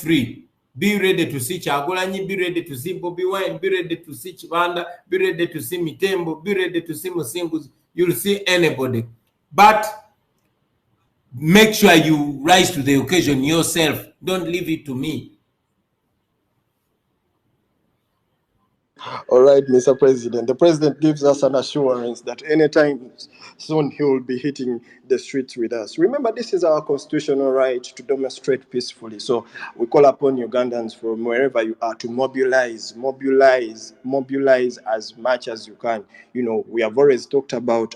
free. Be ready to see Chagulanyi, be ready to see Bobi Wine, be ready to see Chibanda, be ready to see Mitembo, be ready to see Musingus. You'll see anybody. But make sure you rise to the occasion yourself. Don't leave it to me. All right, Mr. President. The president gives us an assurance that anytime soon he will be hitting the streets with us. Remember, this is our constitutional right to demonstrate peacefully. So we call upon Ugandans from wherever you are to mobilize as much as you can. You know, we have always talked about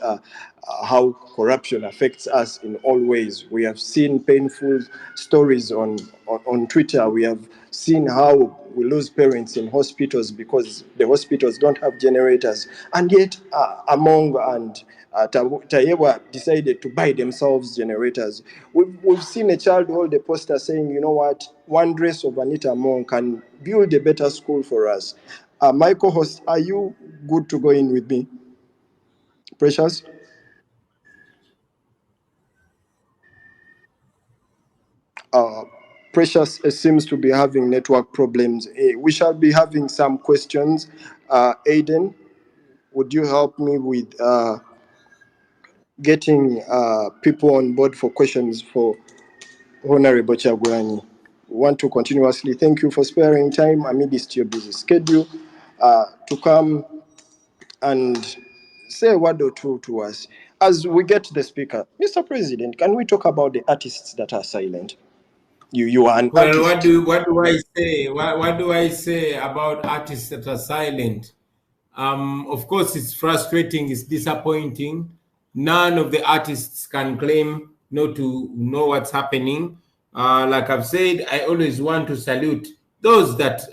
how corruption affects us in all ways. We have seen painful stories on Twitter. We have seen how we lose parents in hospitals because the hospitals don't have generators. And yet, Among and Tayewa decided to buy themselves generators. We've seen a child hold a poster saying, you know what, one dress of Anita Among can build a better school for us. My co-host, are you good to go in with me? Precious? Precious seems to be having network problems. We shall be having some questions. Aiden, would you help me with getting people on board for questions for Honorable Chagulanyi? We want to continuously thank you for sparing time amidst your busy schedule to come and say a word or two to us. As we get to the speaker, Mr. President, can we talk about the artists that are silent? You are an artist. What do I say? What do I say about artists that are silent? Of course, it's frustrating. It's disappointing. None of the artists can claim not to know what's happening. Like I've said, I always want to salute those that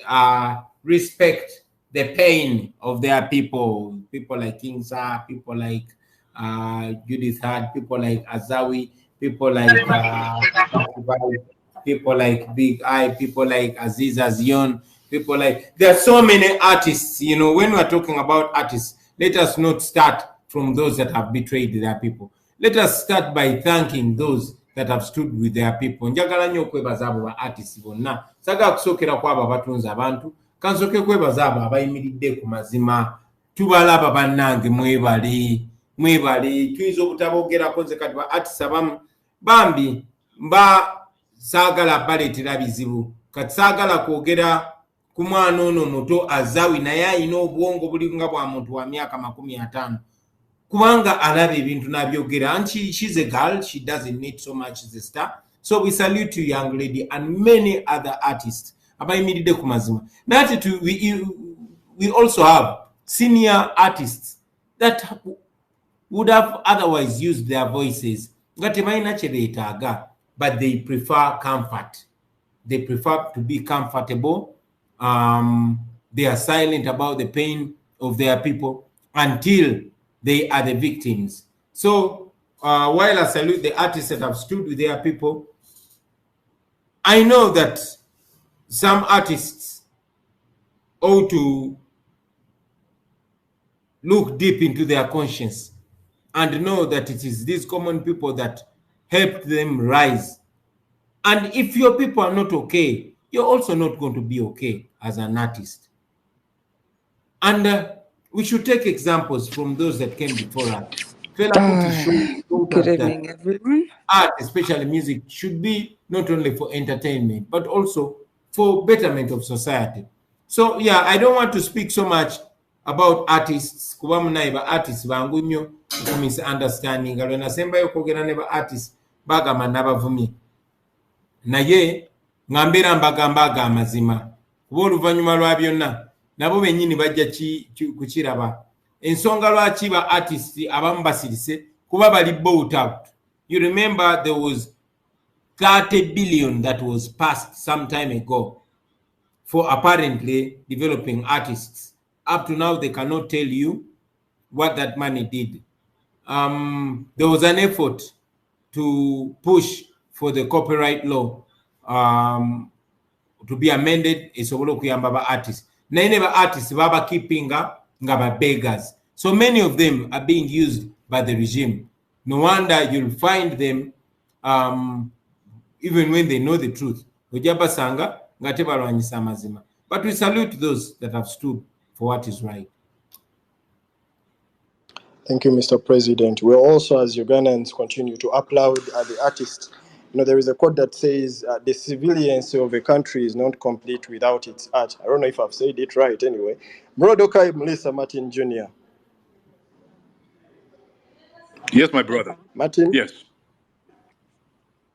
respect the pain of their people. People like King Sa, people like Judith Hart, people like Azawi, people like people like Big Eye, people like Aziza Zion, people like, there are so many artists. You know, when we're talking about artists, let us not start from those that have betrayed their people. Let us start by thanking those that have stood with their people. Njagala nnyo okwebaza abo ba artists bonna. Saga kusookera kwabo abatunza abantu, kansooke kwebaza abo abayimiridde ku mazima. Tubalaba bannange, mwebale. Tuyinza obutabogerako nze kati ba artists abamu bambi mba saagala baleetera bizibu. Kati saagala kwogera ku mwana ono muto Azawi naye alina obwongo buli nga bwa muntu wa myaka 50. Kubanga alaba ebintu n'abyogera. And she's a girl, she doesn't need so much as a star. So we salute you, young lady, and many other artists abayimiridde ku mazima. We also have senior artists that would have otherwise used their voices nga tebalina kye beetaaga, but they prefer comfort. They prefer to be comfortable. They are silent about the pain of their people until they are the victims. So while I salute the artists that have stood with their people, I know that some artists ought to look deep into their conscience and know that it is these common people that helped them rise. And if your people are not okay, you're also not going to be okay as an artist. And we should take examples from those that came before us. Good evening, everyone. Art, especially music, should be not only for entertainment, but also for betterment of society. So, yeah, I don't want to speak so much about artists. Kuba munaiba artists bangu nnyo misunderstanding. Alwe nasembayo kwogera ne ba artists bagamba n'abavumye. Naye ngambera mbagamba amazima. Kuba oluvannyuma lwa byonna nabo bennyini bajja kukiraba. Ensonga lwaki ba artists abamu basirise kuba bali bought out. You remember there was 30 billion that was passed some time ago for apparently developing artists. Up to now, they cannot tell you what that money did. There was an effort to push for the copyright law to be amended. Esobola okuyamba ba artists. Naye ba artists baba keeping nga ba beggars. So many of them are being used by the regime. No wonder you'll find them, even when they know the truth, ojja basanga nga tebalwanyisa amazima. But we salute those that have stood for what is right. Thank you, Mr. President. We'll also, as Ugandans, continue to applaud the artists. You know, there is a quote that says, the civiliancy of a country is not complete without its art. I don't know if I've said it right anyway. Mrodokai Melissa Martin Jr. Yes, my brother. Martin? Yes.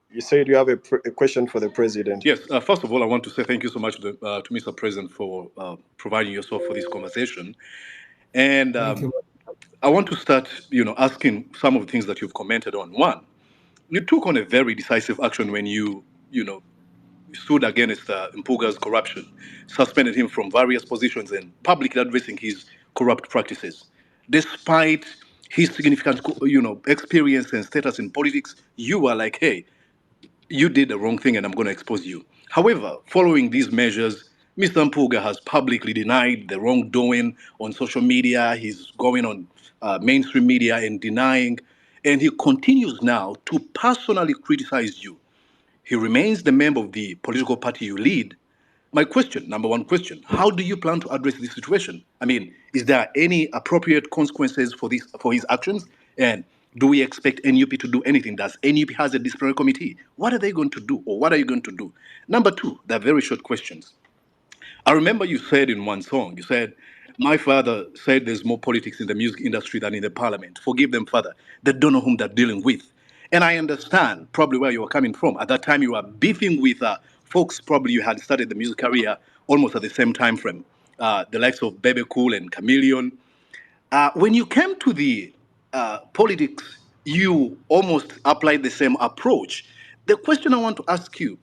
You said you have a question for the president. Yes. First of all, I want to say thank you so much to Mr. President for providing yourself for this conversation. And Thank you. I want to start, asking some of the things that you've commented on. One, you took on a very decisive action when you stood against Mpuga's corruption, suspended him from various positions and publicly addressing his corrupt practices. Despite his significant, experience and status in politics, you were like, hey, you did the wrong thing and I'm going to expose you. However, following these measures, Mr. Mpuga has publicly denied the wrongdoing on social media. He's going on mainstream media and denying, and he continues now to personally criticize you. He remains the member of the political party you lead. My question, number one question, how do you plan to address this situation? I mean, is there any appropriate consequences for his actions? And do we expect NUP to do anything? Does NUP has a disciplinary committee? What are they going to do, or what are you going to do? Number two, they're very short questions. I remember you said in one song, you said, my father said there's more politics in the music industry than in the parliament. Forgive them, Father. They don't know whom they're dealing with. And I understand probably where you were coming from. At that time, you were beefing with folks, probably you had started the music career almost at the same time frame. The likes of Bebe Cool and Chameleon. When you came to the politics, you almost applied the same approach. The question I want to ask you,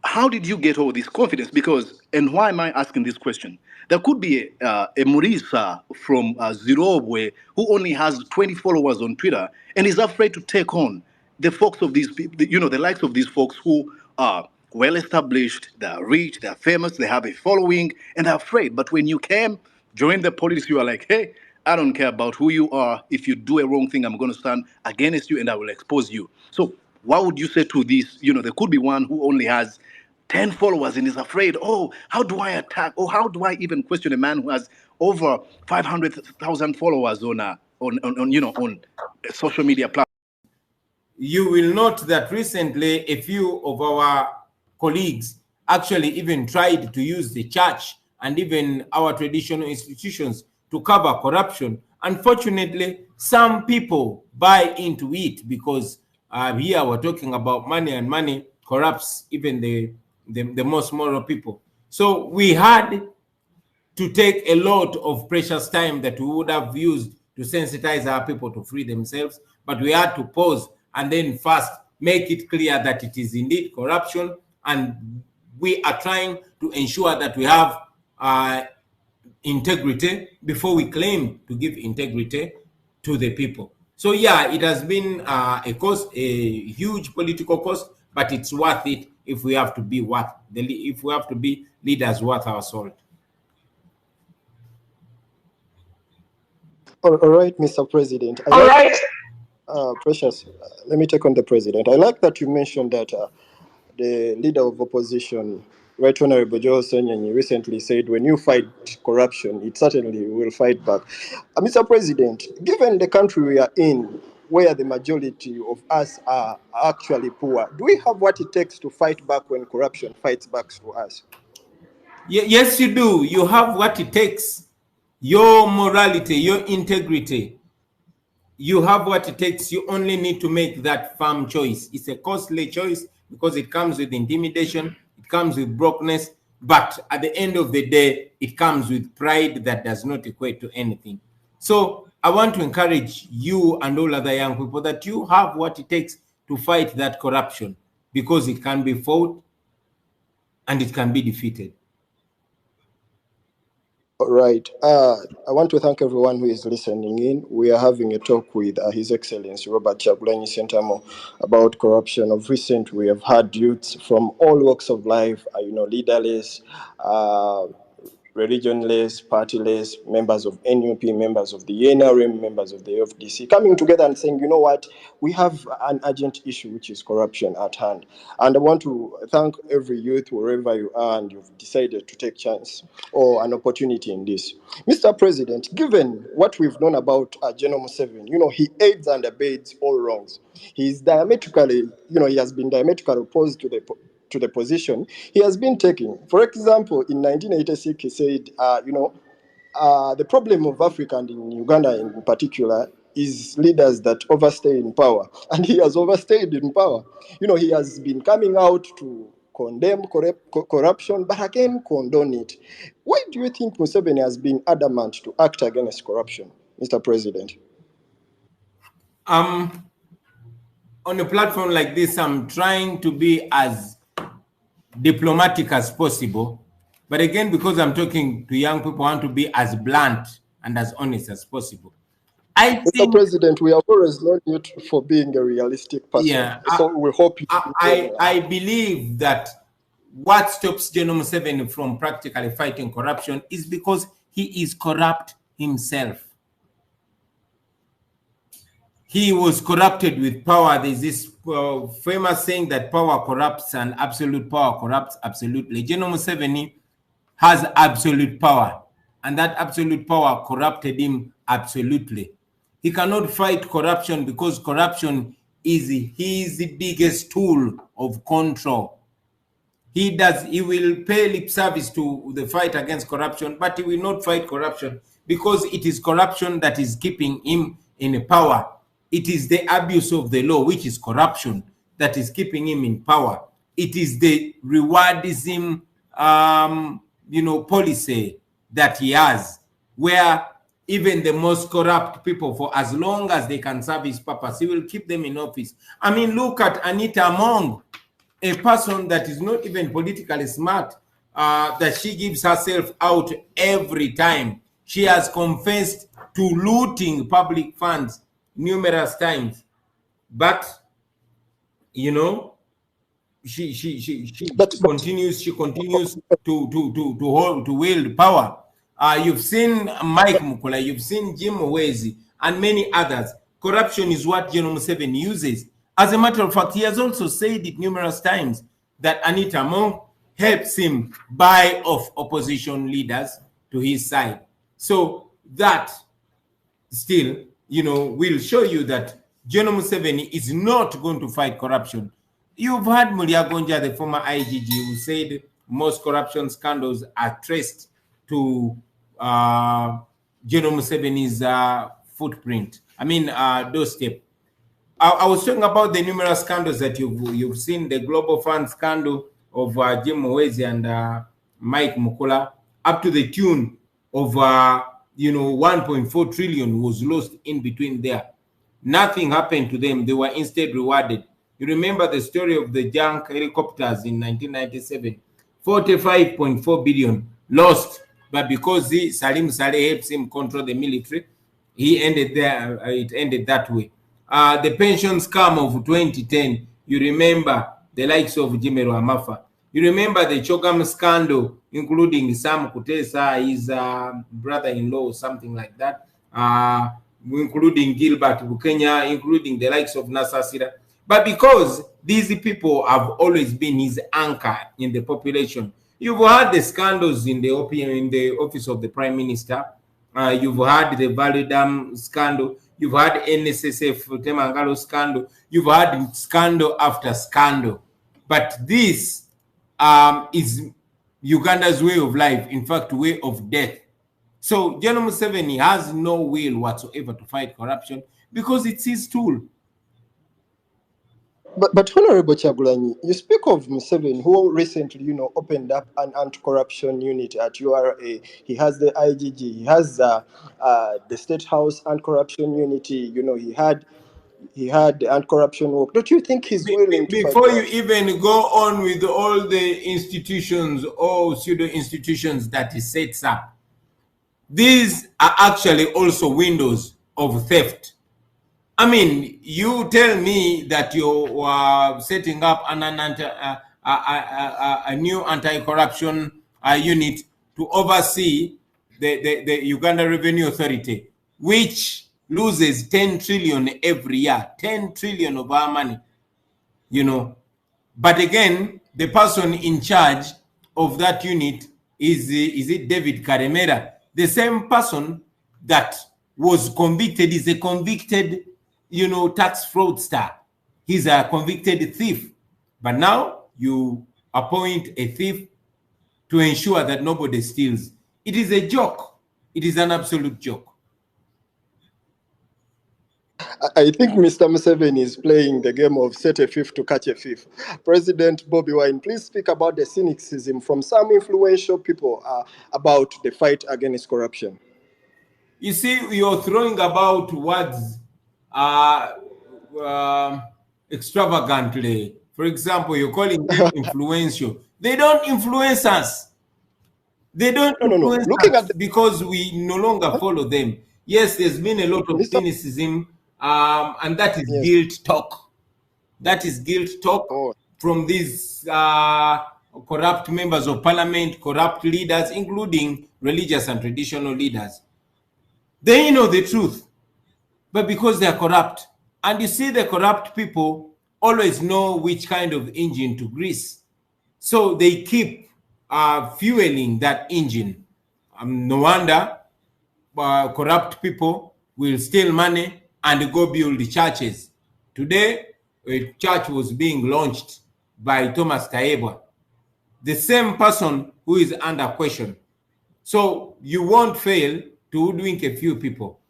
how did you get all this confidence? Because, and why am I asking this question? There could be a Murisa from Zimbabwe who only has 20 followers on Twitter and is afraid to take on the folks of these people, the likes of these folks who are well established, they're rich, they're famous, they have a following, and they're afraid. But when you came, join the politics, you are like, hey, I don't care about who you are. If you do a wrong thing, I'm going to stand against you and I will expose you. So what would you say to this? There could be one who only has 10 followers and is afraid, oh, how do I attack, or how do I even question a man who has over 500,000 followers on social media platforms? You will note that recently a few of our colleagues actually even tried to use the church and even our traditional institutions to cover corruption. Unfortunately, some people buy into it because here we're talking about money, and money corrupts even the most moral people. So we had to take a lot of precious time that we would have used to sensitize our people to free themselves, but we had to pause and then first make it clear that it is indeed corruption, and we are trying to ensure that we have integrity before we claim to give integrity to the people. So yeah, it has been a cost, a huge political cost, but it's worth it if we have to be leaders worth our salt. All right, Mr. President. Precious, let me take on the president. I like that you mentioned that the leader of opposition, Right Honorable Joe Senyanyi, recently said, when you fight corruption, it certainly will fight back. Mr. President, given the country we are in, where the majority of us are actually poor, do we have what it takes to fight back when corruption fights back to us? Yes, you do. You have what it takes. Your morality, your integrity. You have what it takes. You only need to make that firm choice. It's a costly choice because it comes with intimidation, it comes with brokenness, but at the end of the day, it comes with pride that does not equate to anything. So I want to encourage you and all other young people that you have what it takes to fight that corruption, because it can be fought and it can be defeated. All right. I want to thank everyone who is listening in. We are having a talk with His Excellency Robert Kyagulanyi Ssentamu about corruption. Of recent, we have had youths from all walks of life, leaderless, religionless, partyless, members of NUP, members of the NRM, members of the FDC, coming together and saying, you know what, we have an urgent issue, which is corruption at hand. And I want to thank every youth, wherever you are, and you've decided to take chance or an opportunity in this. Mr. President, given what we've known about General Museveni, he aids and abates all wrongs. He's diametrically, he has been diametrically opposed to the position he has been taking. For example, in 1986, he said, the problem of Africa and in Uganda in particular is leaders that overstay in power. And he has overstayed in power. He has been coming out to condemn corruption, but again condone it. Why do you think Museveni has been adamant to act against corruption, Mr. President? On a platform like this, I'm trying to be as diplomatic as possible. But again, because I'm talking to young people, I want to be as blunt and as honest as possible. Mr. President, we have always known you for being a realistic person. Yeah, so we hope you I believe that what stops General Museveni from practically fighting corruption is because he is corrupt himself. He was corrupted with power. There's this famous saying that power corrupts and absolute power corrupts absolutely. General Museveni has absolute power, and that absolute power corrupted him absolutely. He cannot fight corruption because corruption is his biggest tool of control. He will pay lip service to the fight against corruption, but he will not fight corruption because it is corruption that is keeping him in power. It is the abuse of the law, which is corruption, that is keeping him in power. It is the rewardism, policy that he has, where even the most corrupt people, for as long as they can serve his purpose, he will keep them in office. I mean, look at Anita Among, a person that is not even politically smart, that she gives herself out every time. She has confessed to looting public funds numerous times, but she continues to wield power. You've seen Mike Mukula, you've seen Jim Owezi, and many others. Corruption is what General Museveni uses. As a matter of fact, he has also said it numerous times that Anita Among helps him buy off opposition leaders to his side. So that still, will show you that General Museveni is not going to fight corruption. You've heard Mulyagonja, the former IGG, who said most corruption scandals are traced to General Museveni's footprint. Doorstep. I was talking about the numerous scandals that you've seen, the Global Fund scandal of Jim Owezi and Mike Mukula, up to the tune of 1.4 trillion was lost in between there. Nothing happened to them. They were instead rewarded. You remember the story of the junk helicopters in 1997, 45.4 billion lost, but because Salim Saleh helps him control the military, he ended there. It ended that way. The pension scam of 2010, you remember the likes of Jimero Amafa. You remember the Chogam scandal, including Sam Kutesa, his brother-in-law, something like that, including Gilbert Bukenya, including the likes of Nasasira. But because these people have always been his anchor in the population, you've had the scandals in the office of the Prime Minister. You've had the Validam scandal. You've had NSSF Temangalo scandal. You've had scandal after scandal. But this is Uganda's way of life, in fact, way of death. So General Museveni has no will whatsoever to fight corruption because it's his tool. But Honorable Chagulanyi, you speak of Museveni, who recently, opened up an anti-corruption unit at URA. He has the IGG. He has the State House anti-corruption unity. He had the anti-corruption work. Don't you think he's willing to before fight you even go on with all the institutions or pseudo institutions that he sets up? These are actually also windows of theft. I mean, you tell me that you are setting up a new anti-corruption unit to oversee the Uganda Revenue Authority, which loses 10 trillion every year, 10 trillion of our money, you know. But again, the person in charge of that unit is it David Karemera, the same person that was convicted, is a convicted, you know, tax fraudster. He's a convicted thief. But now you appoint a thief to ensure that nobody steals. It is a joke. It is an absolute joke. I think Mr. Museveni is playing the game of set a thief to catch a thief. President Bobi Wine, please speak about the cynicism from some influential people about the fight against corruption. You see, you're throwing about words extravagantly. For example, you're calling them influential. They don't influence us. They don't influence Looking us at because we no longer follow them. Yes, there's been a lot of cynicism, and that is guilt talk. That is guilt talk from these corrupt members of parliament, corrupt leaders, including religious and traditional leaders. They know the truth, but because they are corrupt, and you see the corrupt people always know which kind of engine to grease. So they keep fueling that engine. No wonder corrupt people will steal money and go build churches. Today, a church was being launched by Thomas Taebwa, the same person who is under question. So you won't fail to hoodwink a few people.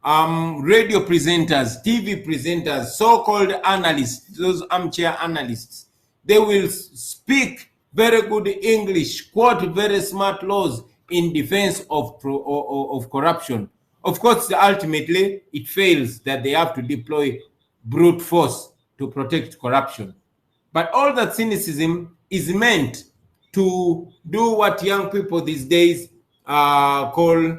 Radio presenters, TV presenters, so-called analysts, those armchair analysts, they will speak very good English, quote very smart laws in defense of corruption. Of course, ultimately, it fails that they have to deploy brute force to protect corruption. But all that cynicism is meant to do what young people these days call,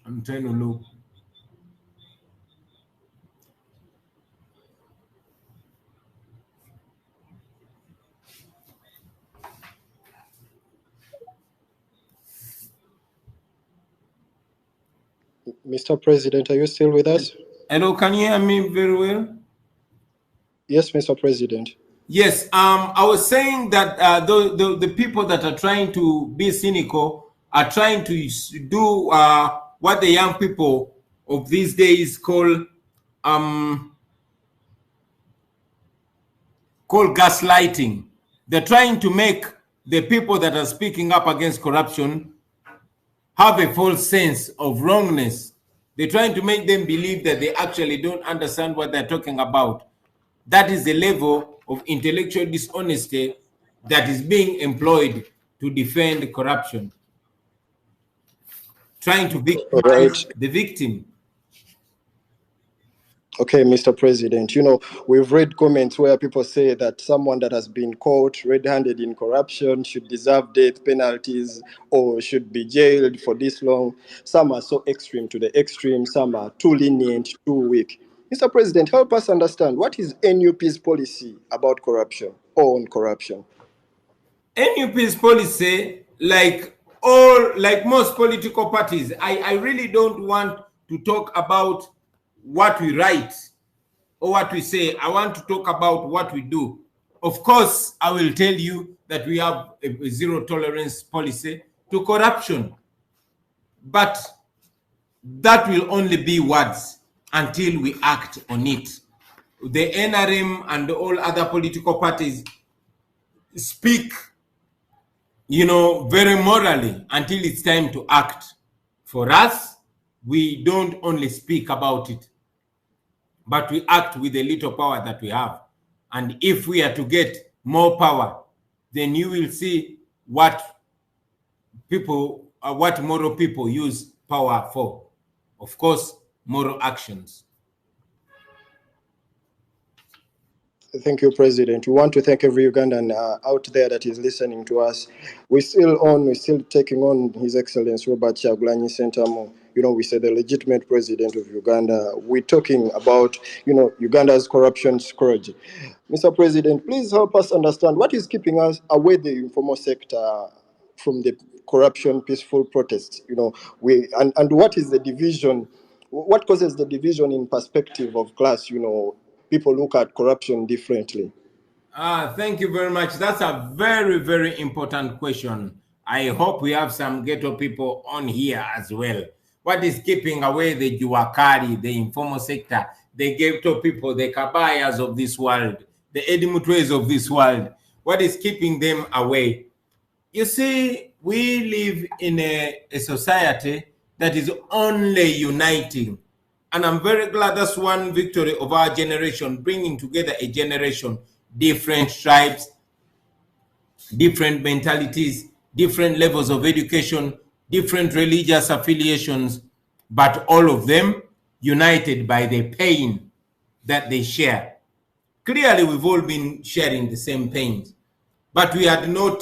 I'm trying to look. Mr. President, are you still with us? Hello, can you hear me very well? Yes, Mr. President. Yes, I was saying that the people that are trying to be cynical are trying to do what the young people of these days call gaslighting. They're trying to make the people that are speaking up against corruption have a false sense of wrongness. They're trying to make them believe that they actually don't understand what they're talking about. That is the level of intellectual dishonesty that is being employed to defend corruption. Trying to victimize the victim. Okay, Mr. President, you know, we've read comments where people say that someone that has been caught red-handed in corruption should deserve death penalties or should be jailed for this long. Some are so extreme to the extreme, some are too lenient, too weak. Mr. President, help us understand, what is NUP's policy about corruption or on corruption? NUP's policy, like most political parties, I really don't want to talk about what we write or what we say. I want to talk about what we do. Of course, I will tell you that we have a zero tolerance policy to corruption, but that will only be words until we act on it. The NRM and all other political parties speak, you know, very morally until it's time to act. For us, we don't only speak about it, but we act with the little power that we have. And if we are to get more power, then you will see what moral people use power for. Of course, moral actions. Thank you, President. We want to thank every Ugandan out there that is listening to us. We're still taking on His Excellency Robert Kyagulanyi Ssentamu. We say the legitimate president of Uganda. We're talking about, Uganda's corruption scourge. Mr. President, please help us understand what is keeping us away the informal sector from the corruption peaceful protests. And what is the division? What causes the division in perspective of class? People look at corruption differently. Thank you very much. That's a very, very important question. I hope we have some ghetto people on here as well. What is keeping away the Juakari, the informal sector, the ghetto people, the Kabayas of this world, the Edimutwes of this world? What is keeping them away? You see, we live in a society that is only uniting. And I'm very glad that's one victory of our generation, bringing together a generation, different tribes, different mentalities, different levels of education, different religious affiliations, but all of them united by the pain that they share. Clearly, we've all been sharing the same pains, but we had not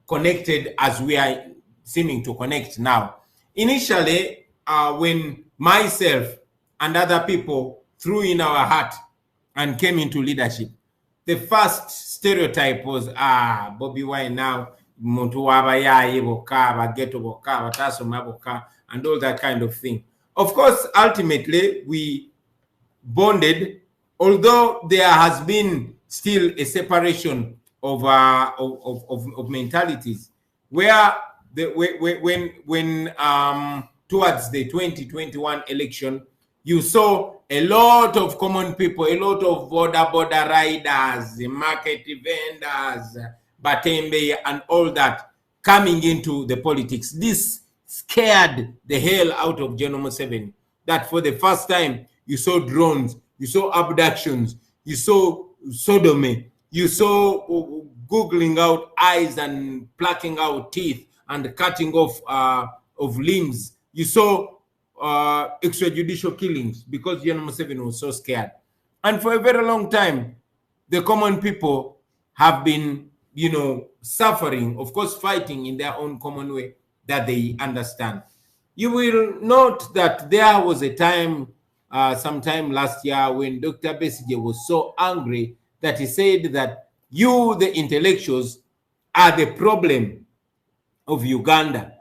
connected as we are seeming to connect now. Initially, when myself and other people threw in our hat and came into leadership, the first stereotype was, Bobi Wine now, and all that kind of thing. Of course, ultimately, we bonded, although there has been still a separation of mentalities, where when towards the 2021 election, you saw a lot of common people, a lot of border riders, market vendors, batembe, and all that coming into the politics. This scared the hell out of General Museveni, that for the first time you saw drones, you saw abductions, you saw sodomy, you saw googling out eyes and plucking out teeth and cutting off of limbs. You saw extrajudicial killings because General Museveni was so scared. And for a very long time, the common people have been, suffering, of course, fighting in their own common way that they understand. You will note that there was a time, sometime last year, when Dr. Besigye was so angry that he said that you, the intellectuals, are the problem of Uganda,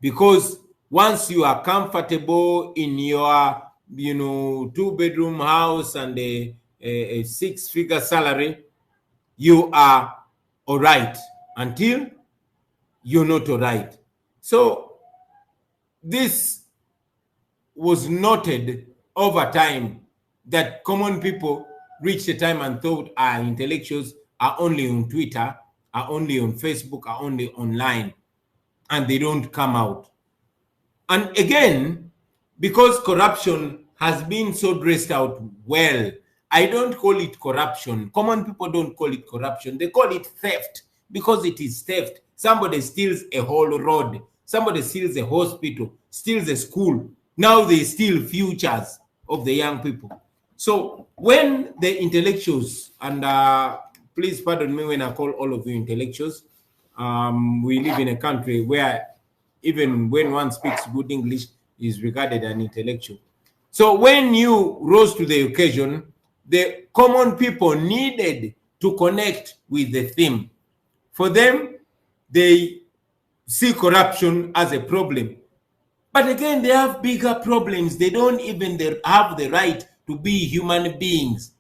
because once you are comfortable in your, 2-bedroom house and a 6-figure salary, you are all right until you're not all right. So this was noted over time, that common people reached a time and thought our intellectuals are only on Twitter, are only on Facebook, are only online, and they don't come out. And again, because corruption has been so dressed out well, I don't call it corruption. Common people don't call it corruption. They call it theft, because it is theft. Somebody steals a whole road. Somebody steals a hospital, steals a school. Now they steal futures of the young people. So when the intellectuals, and please pardon me when I call all of you intellectuals, we live in a country where even when one speaks good English is regarded an intellectual. So when you rose to the occasion, the common people needed to connect with the theme. For them, they see corruption as a problem. But again, they have bigger problems. They don't even have the right to be human beings.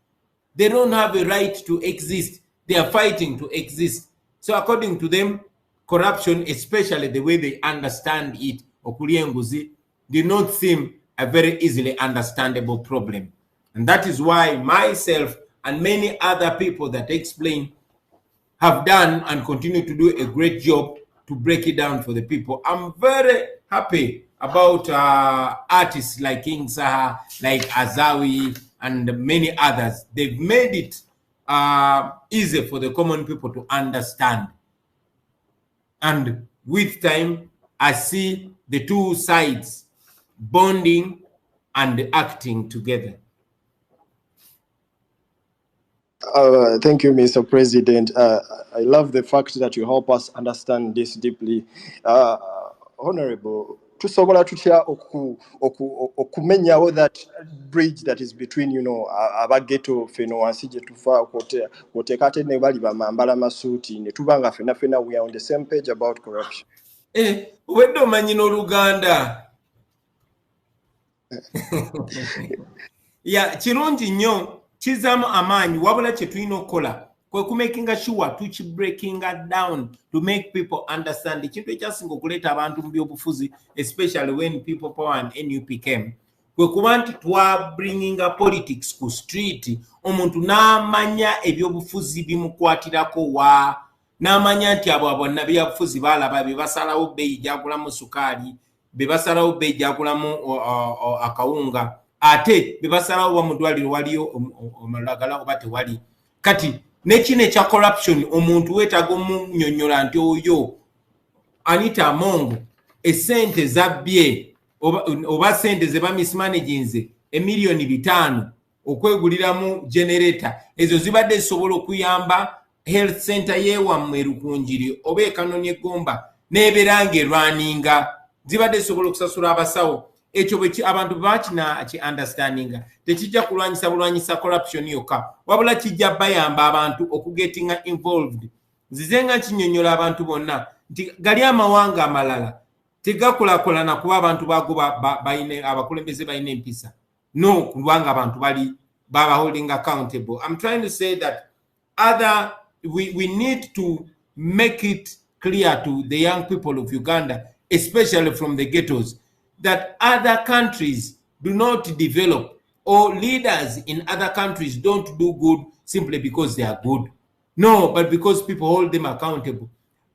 They don't have a right to exist. They are fighting to exist. So according to them, corruption, especially the way they understand it, Okulienguzi, did not seem a very easily understandable problem. And that is why myself and many other people that explain have done and continue to do a great job to break it down for the people. I'm very happy about artists like King Saha, like Azawi, and many others. They've made it easy for the common people to understand. And with time, I see the two sides bonding and acting together. Thank you, Mr. President. I love the fact that you help us understand this deeply. Honorable, tusobola tutya okumenyawo that bridge that is between, abageto feno wansi gye tufa kwoteeka ate ne bali bamambala masuuti ne tuba nga fena we are on the same page about corruption. Obwedde omanyi n'Oluganda. Kirungi nnyo, kizaamu amaanyi, wabula kye tulina okukola kwe kumakinga sure tukibreakinga down to make people understand. Ekintu ekyasinga okuleeta abantu mu byobufuzi, especially when people power and NUP came, kwe kuba nti twabringinga politics ku street, omuntu n'amanya ebyobufuzi bimukwatirako n'amanya nti abo bonna byabufuzi balaba be basalawo bbeeyi gyagulamu sukaali, be basalawo bbeeyi gyagulamu akawunga, ate be basalawo wa mu ddwaliro waliyo omulagala oba tewali. Kati nekino ekya corruption, omuntu weetaaga omunnyonnyola nti oyo Anita Amongo essente zabbye oba ssente ze bamismanaginze emiliyoni 5 okweguliramu generator, ezo zibadde zisobola okuyamba health center yewammwe Rukunjiri oba ekanoni egomba n'ebeera ng'erwaninga, zibadde zisobola okusasula abasawo. Ekyo bwe abantu bakina ki understandinga tekijja kulwanyisa corruption yokka, wabula kijja bayamba abantu okugetinga involved. Nzize nga nkinyonnyola abantu bonna nti gali amawanga amalala tegakulakulana kuba abantu bago abakulembeze balina empisa, no, kubanga abantu baba holding accountable. I'm trying to say that we need to make it clear to the young people of Uganda, especially from the ghettos, that other countries do not develop, or leaders in other countries don't do good simply because they are good. No, but because people hold them accountable.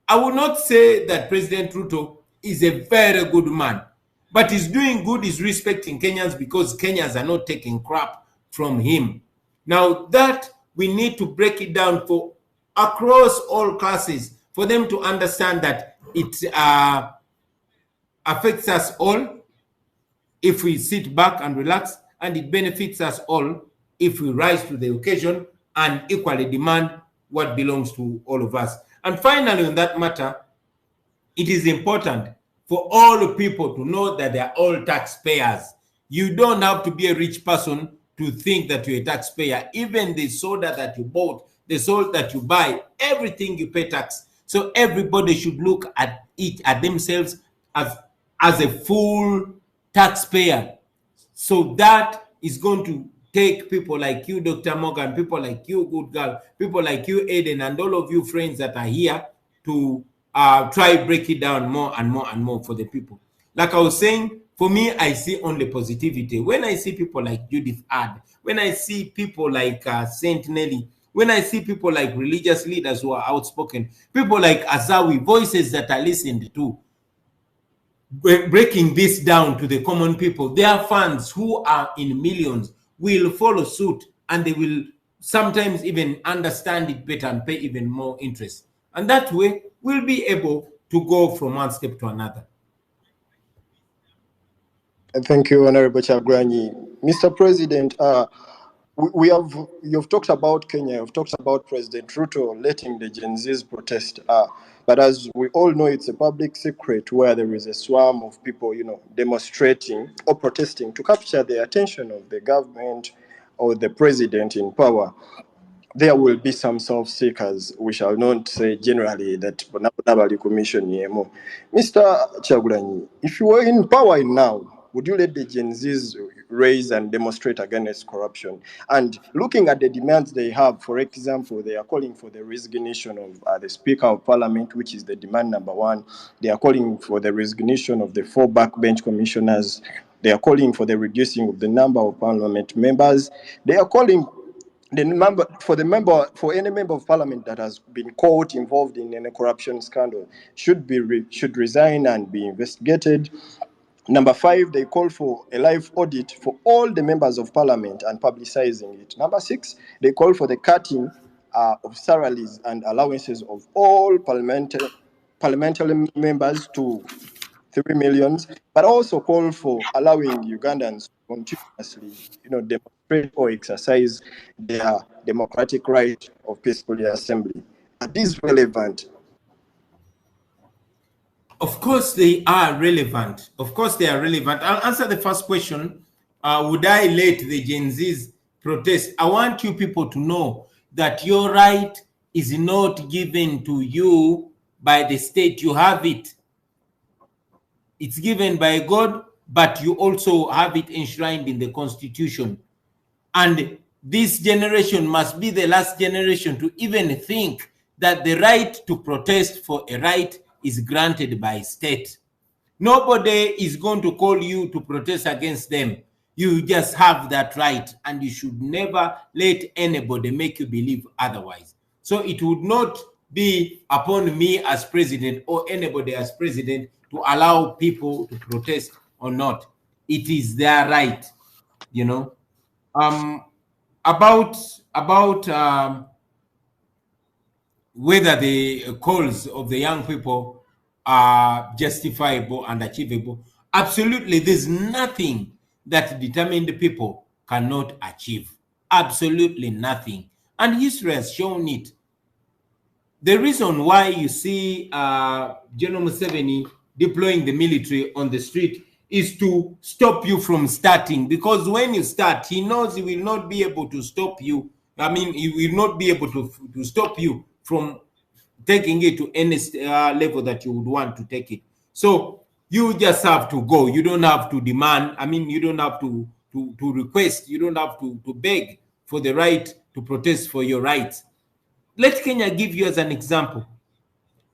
I will not say that President Ruto is a very good man, but he's doing good, he's respecting Kenyans because Kenyans are not taking crap from him. Now that we need to break it down for across all classes for them to understand that it affects us all if we sit back and relax, and it benefits us all if we rise to the occasion and equally demand what belongs to all of us. And finally, on that matter, it is important for all people to know that they are all taxpayers. You don't have to be a rich person to think that you're a taxpayer. Even the soda that you bought, the salt that you buy, everything you pay tax. So everybody should look at it, at themselves as a full taxpayer. So that is going to take people like you, Dr. Morgan, people like you, Good Girl, people like you, Aiden, and all of you friends that are here to try break it down more and more and more for the people. Like I was saying, for me, I see only positivity. When I see people like Judith Ad, when I see people like Saint Nelly, when I see people like religious leaders who are outspoken, people like Azawi, voices that are listened to, breaking this down to the common people, their fans who are in millions will follow suit, and they will sometimes even understand it better and pay even more interest. And that way, we'll be able to go from one step to another. Thank you, Honorable Chagulanyi. Mr. President, you've talked about Kenya, you've talked about President Ruto letting the Gen Zs protest. But as we all know, it's a public secret where there is a swarm of people, demonstrating or protesting to capture the attention of the government or the president in power. There will be some self-seekers. We shall not say generally that Bonabali Commission. Mr. Chagulanyi, if you were in power now, would you let the Gen Zs raise and demonstrate against corruption? And looking at the demands they have, for example, they are calling for the resignation of the Speaker of Parliament, which is the demand number one. They are calling for the resignation of the 4 backbench commissioners. They are calling for the reducing of the number of Parliament members. They are calling for any member of Parliament that has been caught involved in any corruption scandal should resign and be investigated. Number 5, they call for a live audit for all the members of Parliament and publicizing it. Number 6, they call for the cutting of salaries and allowances of all parliamentary members to 3 million, but also call for allowing Ugandans to continuously, demonstrate or exercise their democratic right of peaceful assembly. Are these relevant? Of course, they are relevant. Of course, they are relevant. I'll answer the first question. Would I let the Gen Zs protest? I want you people to know that your right is not given to you by the state. You have it. It's given by God, but you also have it enshrined in the Constitution. And this generation must be the last generation to even think that the right to protest for a right is granted by state. Nobody is going to call you to protest against them. You just have that right, and you should never let anybody make you believe otherwise. So it would not be upon me as president or anybody as president to allow people to protest or not. It is their right, About whether the calls of the young people are justifiable and achievable. Absolutely, there's nothing that determined people cannot achieve. Absolutely nothing. And history has shown it. The reason why you see General Museveni deploying the military on the street is to stop you from starting, because when you start, he knows he will not be able to stop you. I mean, he will not be able to stop you from taking it to any level that you would want to take it. So you just have to go. You don't have to demand. I mean, you don't have to request. You don't have to beg for the right to protest for your rights. Let Kenya give you as an example.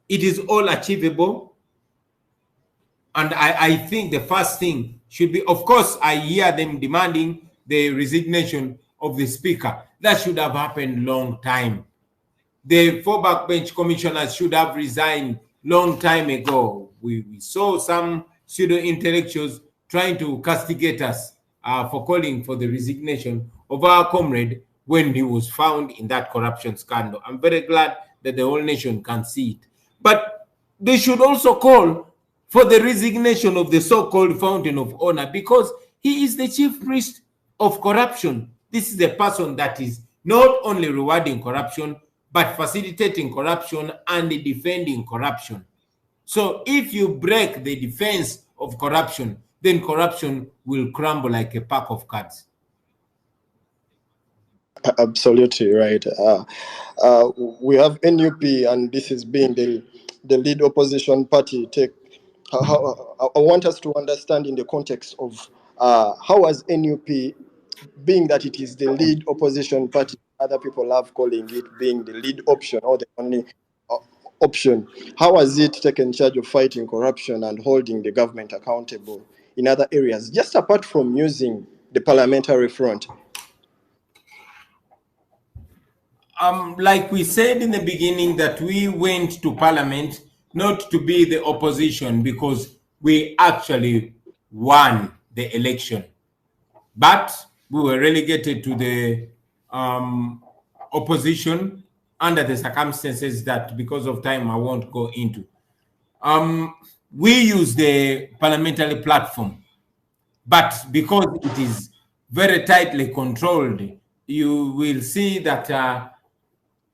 It is all achievable. And I think the first thing should be, of course, I hear them demanding the resignation of the speaker. That should have happened long time. The 4 backbench commissioners should have resigned long time ago. We saw some pseudo-intellectuals trying to castigate us for calling for the resignation of our comrade when he was found in that corruption scandal. I'm very glad that the whole nation can see it. But they should also call for the resignation of the so-called fountain of honor, because he is the chief priest of corruption. This is a person that is not only rewarding corruption, but facilitating corruption and defending corruption. So if you break the defense of corruption, then corruption will crumble like a pack of cards. Absolutely right. We have NUP, and this is being the lead opposition party. I want us to understand in the context of how has NUP, being that it is the lead opposition party, other people love calling it being the lead option or the only option. How has it taken charge of fighting corruption and holding the government accountable in other areas, just apart from using the parliamentary front? Like we said in the beginning, that we went to parliament not to be the opposition, because we actually won the election, but we were relegated to the opposition under the circumstances that, because of time, I won't go into. We use the parliamentary platform, but because it is very tightly controlled, you will see that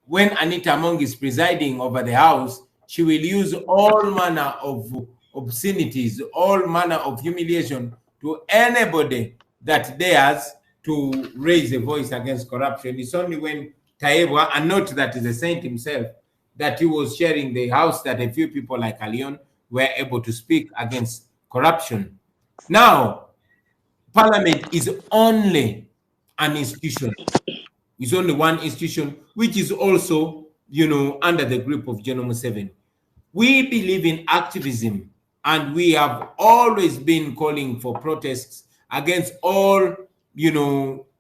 when Anita Among is presiding over the House, she will use all manner of obscenities, all manner of humiliation to anybody that dares to raise a voice against corruption. It's only when Taebwa, and not that he's a saint himself, that he was sharing the House, that a few people like Alion were able to speak against corruption. Now, Parliament is only an institution. It's only one institution, which is also, under the grip of General Museveni. We believe in activism, and we have always been calling for protests against all,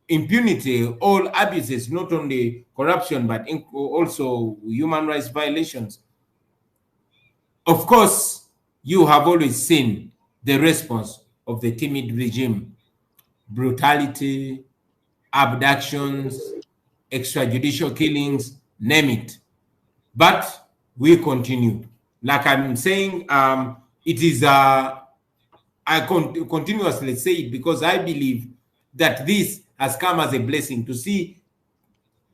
impunity, all abuses, not only corruption, but also human rights violations. Of course, you have always seen the response of the timid regime: brutality, abductions, extrajudicial killings, name it. But we continue. Like I'm saying, it is I continuously say it because I believe that this has come as a blessing to see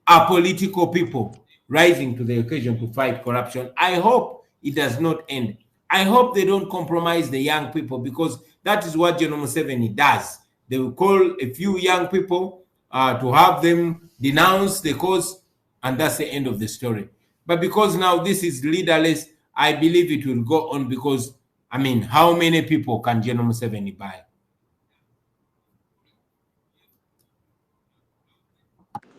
our political people rising to the occasion to fight corruption. I hope it does not end. I hope they don't compromise the young people, because that is what General Museveni does. They will call a few young people to have them denounce the cause, and that's the end of the story. But because now this is leaderless, I believe it will go on, because, I mean, how many people can General Museveni buy?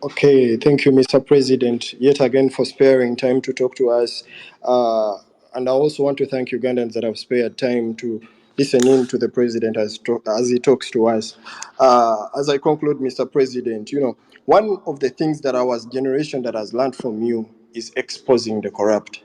Okay, thank you, Mr. President, yet again for sparing time to talk to us. And I also want to thank Ugandans that have spared time to listen in to the President as he talks to us. As I conclude, Mr. President, one of the things that our generation that has learned from you is exposing the corrupt.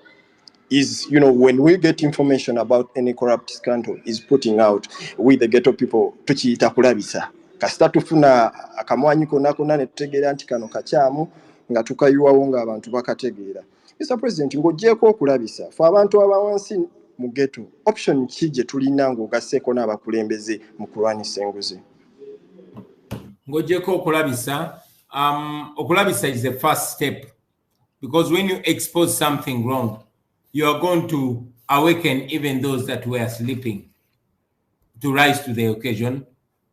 Is, when we get information about any corrupt scandal is putting out, we the ghetto people tukiyita kulabisa. Kasita tufuna akamwanyi konna ne tutegeera nti kano kakyamu nga tukayiwawo ng'abantu bakategeera. Mr. President, ng'oggyeko okulabisa fe abantu abawansi mu ghetto, option ki gye tulina ng'ogasseeko n'abakulembeze mu kulwanyisa enguzi? Ng'oggyeko okulabisa, okulabisa is the first step, because when you expose something wrong, you are going to awaken even those that were sleeping to rise to the occasion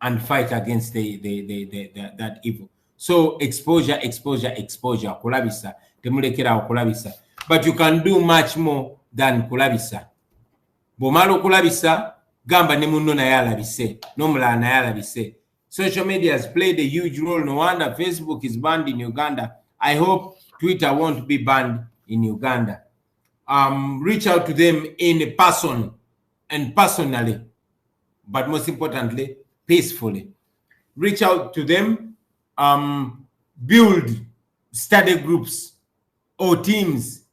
and fight against that evil. So exposure, kulabisa, temulekera kulabisa. But you can do much more than kulabisa. Bomalo kulabisa, gamba ne munno naye alabise, nomulala naye alabise. Social media has played a huge role. No wonder Facebook is banned in Uganda. I hope Twitter won't be banned in Uganda. Reach out to them in person and personally, but most importantly, peacefully. Reach out to them, build study groups or teams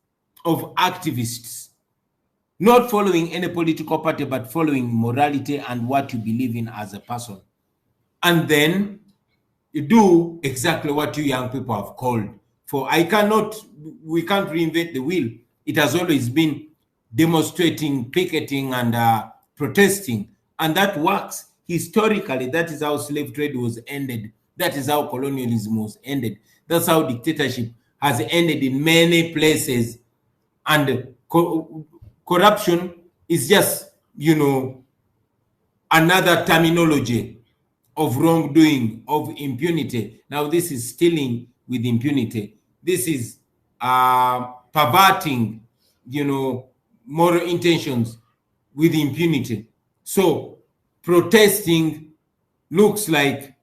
of activists, not following any political party, but following morality and what you believe in as a person. And then you do exactly what you young people have called for. We can't reinvent the wheel. It has always been demonstrating, picketing, and protesting. And that works. Historically, that is how slave trade was ended. That is how colonialism was ended. That's how dictatorship has ended in many places. And corruption is just, another terminology of wrongdoing, of impunity. Now, this is stealing with impunity. This is perverting, moral intentions with impunity. So protesting looks like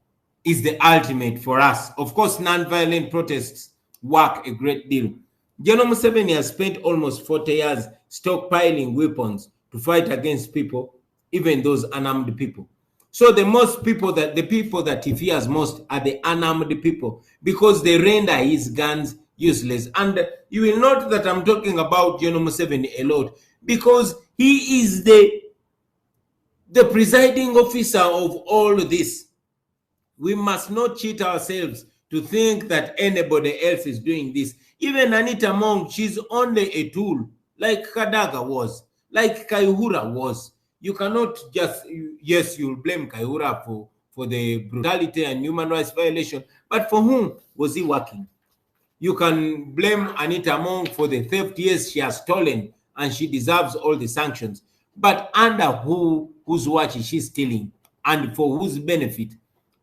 is the ultimate for us. Of course, non-violent protests work a great deal. General Museveni has spent almost 40 years stockpiling weapons to fight against people, even those unarmed people. So the people that he fears most are the unarmed people, because they render his guns useless. And you will note that I'm talking about General Museveni a lot, because he is the presiding officer of all this. We must not cheat ourselves to think that anybody else is doing this. Even Anita Mong, she's only a tool, like Kadaga was, like Kayihura was. You cannot just, yes, you'll blame Kayihura for the brutality and human rights violation, but for whom was he working? You can blame Anita Mong for the theft. Yes, she has stolen and she deserves all the sanctions. But under whose watch is she stealing, and for whose benefit?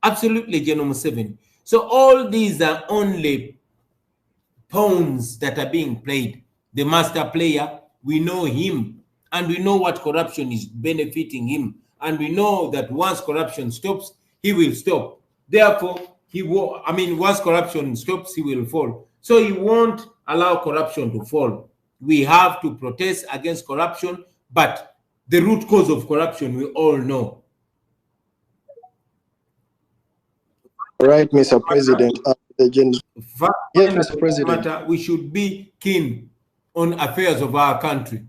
Absolutely, General Museveni. So all these are only pawns that are being played. The master player, we know him, and we know what corruption is benefiting him. And we know that once corruption stops, he will stop. Therefore, once corruption stops, he will fall. So he won't allow corruption to fall. We have to protest against corruption, but the root cause of corruption we all know. Right, Mr. President. Yes, Mr. President. We should be keen on affairs of our country.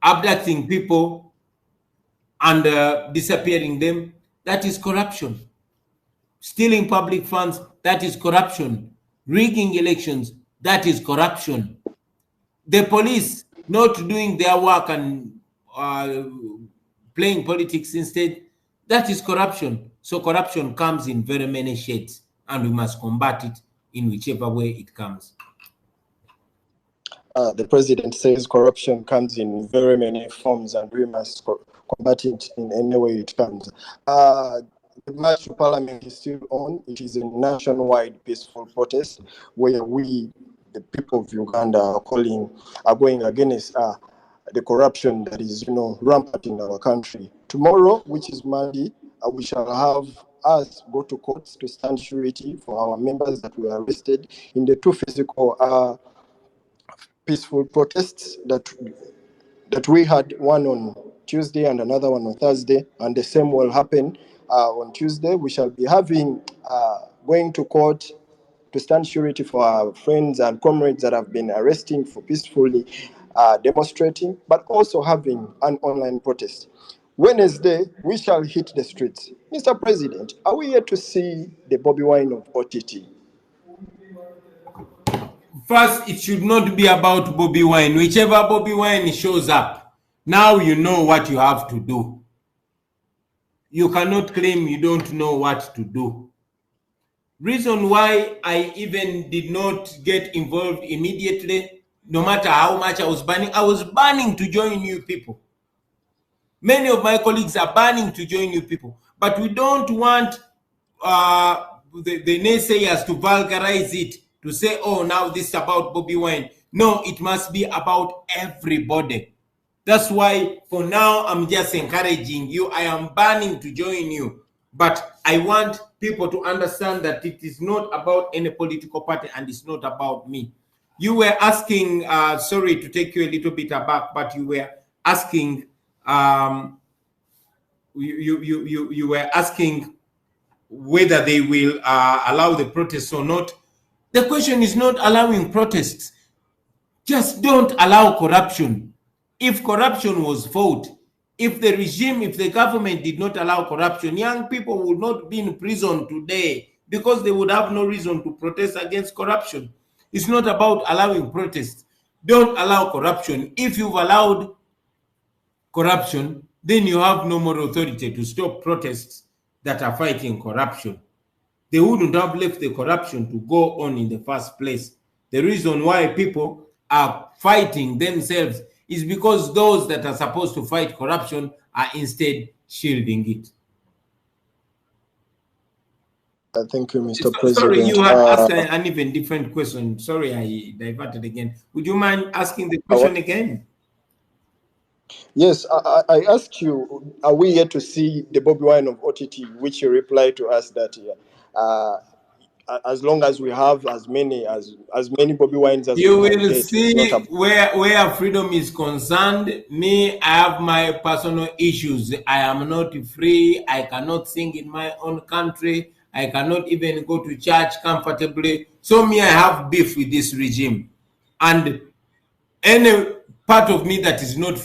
Abducting people and disappearing them, that is corruption. Stealing public funds, that is corruption. Rigging elections, that is corruption. The police not doing their work and playing politics instead, that is corruption. So corruption comes in very many shades, and we must combat it in whichever way it comes. The president says corruption comes in very many forms, and we must combat it in any way it comes. The march to Parliament is still on. It is a nationwide peaceful protest where we, the people of Uganda, are going against the corruption that is, rampant in our country. Tomorrow, which is Monday, we shall have us go to courts to stand surety for our members that were arrested in the two physical peaceful protests that we had, one on Tuesday and another one on Thursday, and the same will happen on Tuesday. We shall be having going to court to stand surety for our friends and comrades that have been arresting for peacefully demonstrating, but also having an online protest. Wednesday, we shall hit the streets. Mr. President, are we yet to see the Bobi Wine of OTT? First, it should not be about Bobi Wine. Whichever Bobi Wine shows up, now you know what you have to do. You cannot claim you don't know what to do. Reason why I even did not get involved immediately, no matter how much I was banning to join new people. Many of my colleagues are banning to join new people, but we don't want the naysayers to vulgarize it, to say, oh, now this is about Bobi Wine. No, it must be about everybody. That's why for now, I'm just encouraging you. I am banning to join you. But I want people to understand that it is not about any political party and it's not about me. You were asking, sorry to take you a little bit aback, but you were asking, you were asking whether they will allow the protests or not. The question is not allowing protests. Just don't allow corruption. If corruption was fought, if the regime, if the government did not allow corruption, young people would not be in prison today because they would have no reason to protest against corruption. It's not about allowing protests. Don't allow corruption. If you've allowed corruption, then you have no more authority to stop protests that are fighting corruption. They wouldn't have left the corruption to go on in the first place. The reason why people are fighting themselves is because those that are supposed to fight corruption are instead shielding it. Thank you, Mr. President. Sorry, you had asked an even different question. Sorry, I diverted again. Would you mind asking the question again? Yes, I asked you, are we yet to see the Bobi Wine of OTT, which you replied to us that as long as we have as many Bobi Wines as you will see where freedom is concerned. Me, I have my personal issues. I am not free. I cannot sing in my own country. I cannot even go to church comfortably. So me, I have beef with this regime. And any part of me that is not